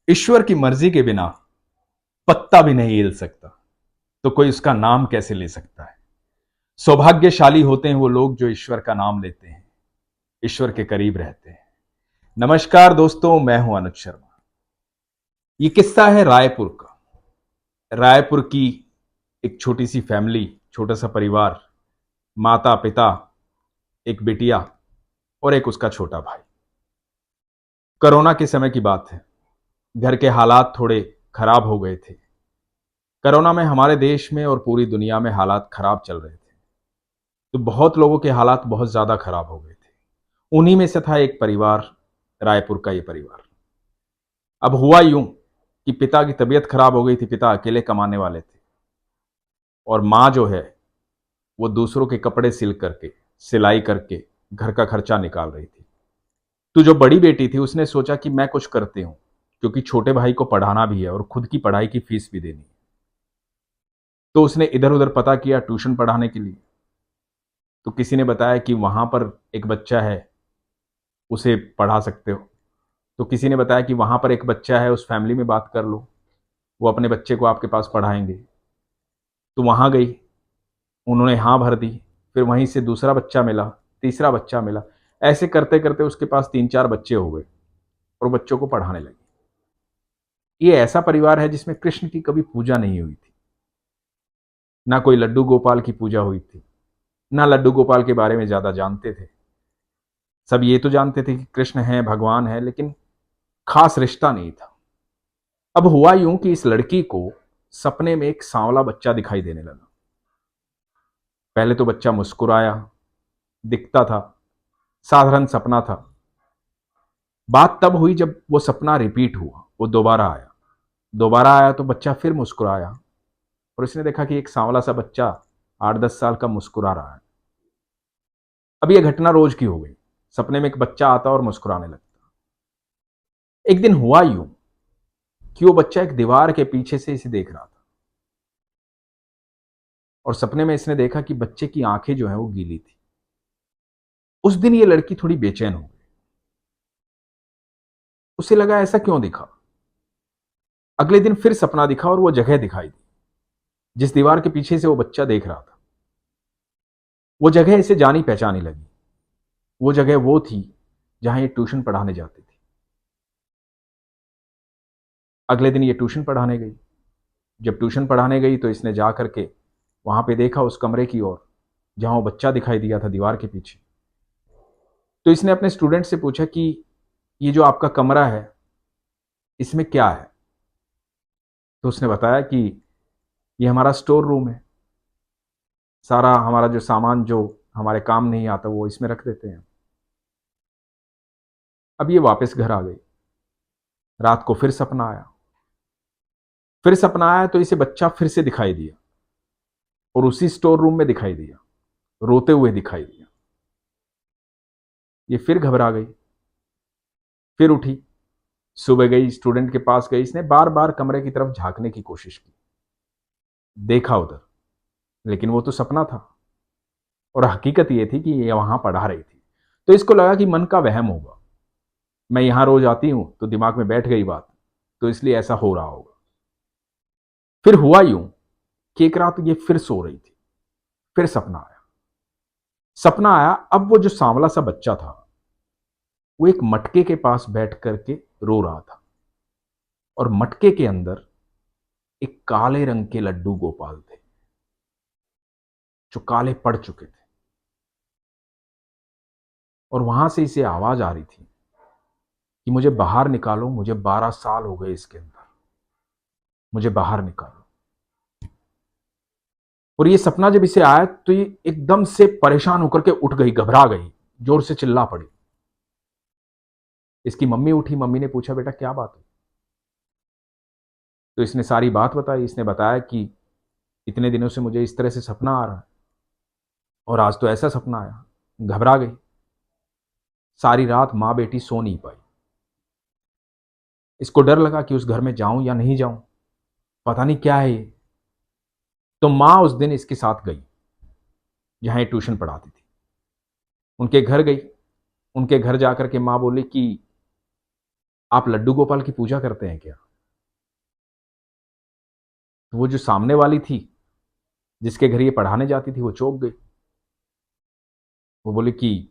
ईश्वर की मर्जी के बिना पत्ता भी नहीं हिल सकता, तो कोई उसका नाम कैसे ले सकता है। सौभाग्यशाली होते हैं वो लोग जो ईश्वर का नाम लेते हैं, ईश्वर के करीब रहते हैं। नमस्कार दोस्तों, मैं हूं अनुज शर्मा। ये किस्सा है रायपुर का। रायपुर की एक छोटी सी फैमिली, छोटा सा परिवार, माता पिता, एक बिटिया और एक उसका छोटा भाई। कोरोना के समय की बात है। घर के हालात थोड़े खराब हो गए थे। कोरोना में हमारे देश में और पूरी दुनिया में हालात खराब चल रहे थे, तो बहुत लोगों के हालात बहुत ज्यादा खराब हो गए थे। उन्हीं में से था एक परिवार, रायपुर का ये परिवार। अब हुआ यूं कि पिता की तबीयत खराब हो गई थी। पिता अकेले कमाने वाले थे और माँ जो है वो दूसरों के कपड़े सिल करके, सिलाई करके घर का खर्चा निकाल रही थी। तो जो बड़ी बेटी थी उसने सोचा कि मैं कुछ करती हूँ, क्योंकि छोटे भाई को पढ़ाना भी है और खुद की पढ़ाई की फीस भी देनी है। तो उसने इधर उधर पता किया ट्यूशन पढ़ाने के लिए। तो किसी ने बताया कि वहां पर एक बच्चा है, उसे पढ़ा सकते हो। तो किसी ने बताया कि वहां पर एक बच्चा है, उस फैमिली में बात कर लो, वो अपने बच्चे को आपके पास पढ़ाएंगे। तो वहां गई, उन्होंने हाँ भर दी। फिर वहीं से दूसरा बच्चा मिला, तीसरा बच्चा मिला। ऐसे करते करते उसके पास तीन चार बच्चे हो गए और बच्चों को पढ़ाने लगी। ये ऐसा परिवार है जिसमें कृष्ण की कभी पूजा नहीं हुई थी, ना कोई लड्डू गोपाल की पूजा हुई थी, ना लड्डू गोपाल के बारे में ज्यादा जानते थे। सब ये तो जानते थे कि कृष्ण है, भगवान है, लेकिन खास रिश्ता नहीं था। अब हुआ यूं कि इस लड़की को सपने में एक सांवला बच्चा दिखाई देने लगा। पहले तो बच्चा मुस्कुराया, दिखता था, साधारण सपना था। बात तब हुई जब वो सपना रिपीट हुआ, वो दोबारा आया। दोबारा आया तो बच्चा फिर मुस्कुराया और उसने देखा कि एक सांवला सा बच्चा 8-10 साल का मुस्कुरा रहा है। अब ये घटना रोज की हो गई। सपने में एक बच्चा आता और मुस्कुराने लगता। एक दिन हुआ यूं कि वो बच्चा एक दीवार के पीछे से इसे देख रहा था और सपने में इसने देखा कि बच्चे की आंखें जो है वो गीली थी। उस दिन ये लड़की थोड़ी बेचैन हो गई। उसे लगा ऐसा क्यों दिखा। अगले दिन फिर सपना दिखा और वो जगह दिखाई दी जिस दीवार के पीछे से वो बच्चा देख रहा था। वो जगह इसे जानी पहचानी लगी। वो जगह वो थी जहां ये ट्यूशन पढ़ाने जाती थी। अगले दिन ये ट्यूशन पढ़ाने गई। जब ट्यूशन पढ़ाने गई तो इसने जा करके वहां पे देखा उस कमरे की ओर जहां वो बच्चा दिखाई दिया था दीवार के पीछे। तो इसने अपने स्टूडेंट से पूछा कि ये जो आपका कमरा है, इसमें क्या है। तो उसने बताया कि ये हमारा स्टोर रूम है। सारा हमारा जो सामान जो हमारे काम नहीं आता वो इसमें रख देते हैं। अब ये वापस घर आ गई। रात को फिर सपना आया। फिर सपना आया तो इसे बच्चा फिर से दिखाई दिया और उसी स्टोर रूम में दिखाई दिया, रोते हुए दिखाई दिया। ये फिर घबरा गई, फिर उठी, सुबह गई, स्टूडेंट के पास गई। इसने बार बार कमरे की तरफ झांकने की कोशिश की, देखा उधर, लेकिन वो तो सपना था और हकीकत ये थी कि ये वहां पढ़ा रही थी। तो इसको लगा कि मन का वहम होगा, मैं यहां रोज आती हूं तो दिमाग में बैठ गई बात, तो इसलिए ऐसा हो रहा होगा। फिर हुआ यूं कि एक रात ये फिर सो रही थी। फिर सपना आया। सपना आया, अब वो जो सांवला सा बच्चा था वो एक मटके के पास बैठ करके रो रहा था और मटके के अंदर एक काले रंग के लड्डू गोपाल थे जो काले पड़ चुके थे। और वहां से इसे आवाज आ रही थी कि मुझे बाहर निकालो, मुझे 12 साल हो गए इसके अंदर, मुझे बाहर निकालो। और ये सपना जब इसे आया तो ये एकदम से परेशान होकर के उठ गई, घबरा गई, जोर से चिल्ला पड़ी। इसकी मम्मी उठी। मम्मी ने पूछा, बेटा क्या बात है। तो इसने सारी बात बताई। इसने बताया कि इतने दिनों से मुझे इस तरह से सपना आ रहा है और आज तो ऐसा सपना आया। घबरा गई। सारी रात माँ बेटी सो नहीं पाई। इसको डर लगा कि उस घर में जाऊं या नहीं जाऊं, पता नहीं क्या है ये। तो माँ उस दिन इसके साथ गई जहां ये ट्यूशन पढ़ाती थी। उनके घर गई। उनके घर जाकर के माँ बोली कि आप लड्डू गोपाल की पूजा करते हैं क्या? तो वो जो सामने वाली थी, जिसके घर ये पढ़ाने जाती थी, वो चौंक गई। वो बोली कि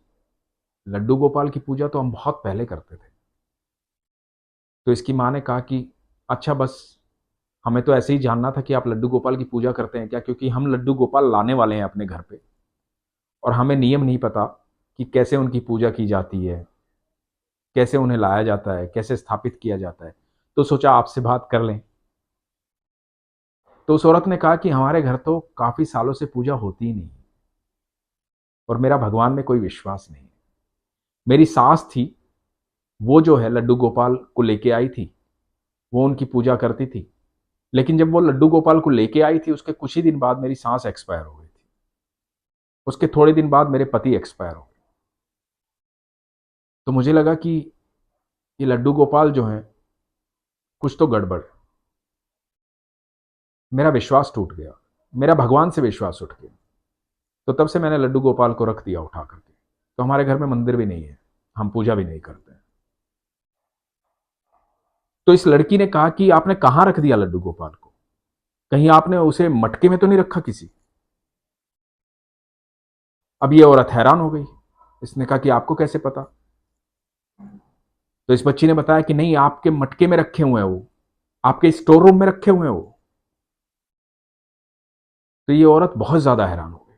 लड्डू गोपाल की पूजा तो हम बहुत पहले करते थे। तो इसकी माँ ने कहा कि अच्छा, बस हमें तो ऐसे ही जानना था कि आप लड्डू गोपाल की पूजा करते हैं क्या, क्योंकि हम लड्डू गोपाल लाने वाले हैं अपने घर पे, और हमें नियम नहीं पता कि कैसे उनकी पूजा की जाती है, कैसे उन्हें लाया जाता है, कैसे स्थापित किया जाता है। तो सोचा आपसे बात कर लें। तो उस औरत ने कहा कि हमारे घर तो काफी सालों से पूजा होती ही नहीं, और मेरा भगवान में कोई विश्वास नहीं। मेरी सास थी, वो जो है लड्डू गोपाल को लेके आई थी, वो उनकी पूजा करती थी। लेकिन जब वो लड्डू गोपाल को लेके आई थी, उसके कुछ ही दिन बाद मेरी सास एक्सपायर हो गई थी। उसके थोड़े दिन बाद मेरे पति एक्सपायर हो गए। तो मुझे लगा कि ये लड्डू गोपाल जो है, कुछ तो गड़बड़ है। मेरा विश्वास टूट गया, मेरा भगवान से विश्वास उठ गया। तो तब से मैंने लड्डू गोपाल को रख दिया उठा करके। तो हमारे घर में मंदिर भी नहीं है, हम पूजा भी नहीं करते हैं। तो इस लड़की ने कहा कि आपने कहां रख दिया लड्डू गोपाल को? कहीं आपने उसे मटके में तो नहीं रखा किसी? अब ये औरत हैरान हो गई। इसने कहा कि आपको कैसे पता? तो इस बच्ची ने बताया कि नहीं, आपके मटके में रखे हुए हैं वो, आपके स्टोर रूम में रखे हुए हैं वो। तो ये औरत बहुत ज्यादा हैरान हो गई।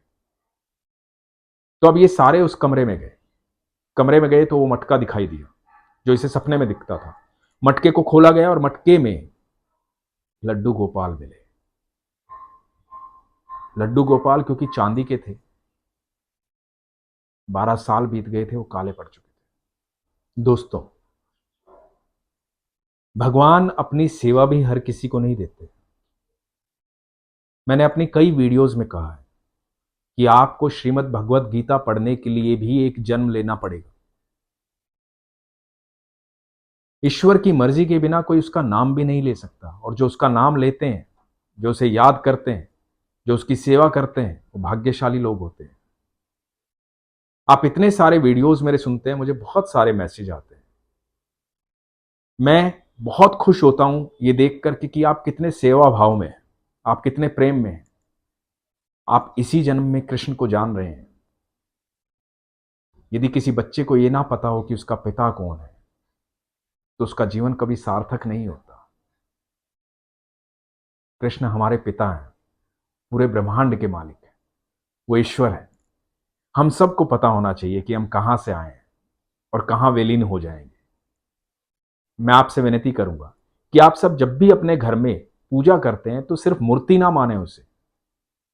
तो अब ये सारे उस कमरे में गए। कमरे में गए तो वो मटका दिखाई दिया जो इसे सपने में दिखता था। मटके को खोला गया और मटके में लड्डू गोपाल मिले। लड्डू गोपाल क्योंकि चांदी के थे, 12 साल बीत गए थे, वो काले पड़ चुके थे। दोस्तों, भगवान अपनी सेवा भी हर किसी को नहीं देते। मैंने अपनी कई वीडियोस में कहा है कि आपको श्रीमद् भगवत गीता पढ़ने के लिए भी एक जन्म लेना पड़ेगा। ईश्वर की मर्जी के बिना कोई उसका नाम भी नहीं ले सकता, और जो उसका नाम लेते हैं, जो उसे याद करते हैं, जो उसकी सेवा करते हैं, वो भाग्यशाली लोग होते हैं। आप इतने सारे वीडियोस मेरे सुनते हैं, मुझे बहुत सारे मैसेज आते हैं। मैं बहुत खुश होता हूं ये देख करके कि आप कितने सेवा भाव में हैं, आप कितने प्रेम में हैं, आप इसी जन्म में कृष्ण को जान रहे हैं। यदि किसी बच्चे को यह ना पता हो कि उसका पिता कौन है, तो उसका जीवन कभी सार्थक नहीं होता। कृष्ण हमारे पिता हैं, पूरे ब्रह्मांड के मालिक हैं, वो ईश्वर है। हम सबको पता होना चाहिए कि हम कहां से आए हैं और कहां विलीन हो जाएंगे। मैं आपसे विनती करूंगा कि आप सब जब भी अपने घर में पूजा करते हैं तो सिर्फ मूर्ति ना माने उसे।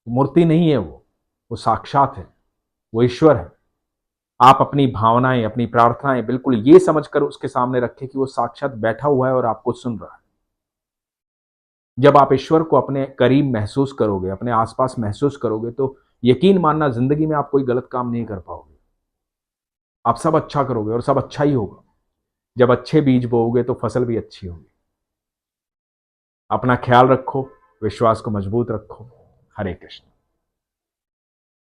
मूर्ति नहीं है वो साक्षात है, वो ईश्वर है। आप अपनी भावनाएं, अपनी प्रार्थनाएं बिल्कुल ये समझकर उसके सामने रखें कि वो साक्षात बैठा हुआ है और आपको सुन रहा है। जब आप ईश्वर को अपने करीब महसूस करोगे, अपने आसपास महसूस करोगे, तो यकीन मानना जिंदगी में आप कोई गलत काम नहीं कर पाओगे। आप सब अच्छा करोगे और सब अच्छा ही होगा। जब अच्छे बीज बोओगे तो फसल भी अच्छी होगी। अपना ख्याल रखो, विश्वास को मजबूत रखो। हरे कृष्ण।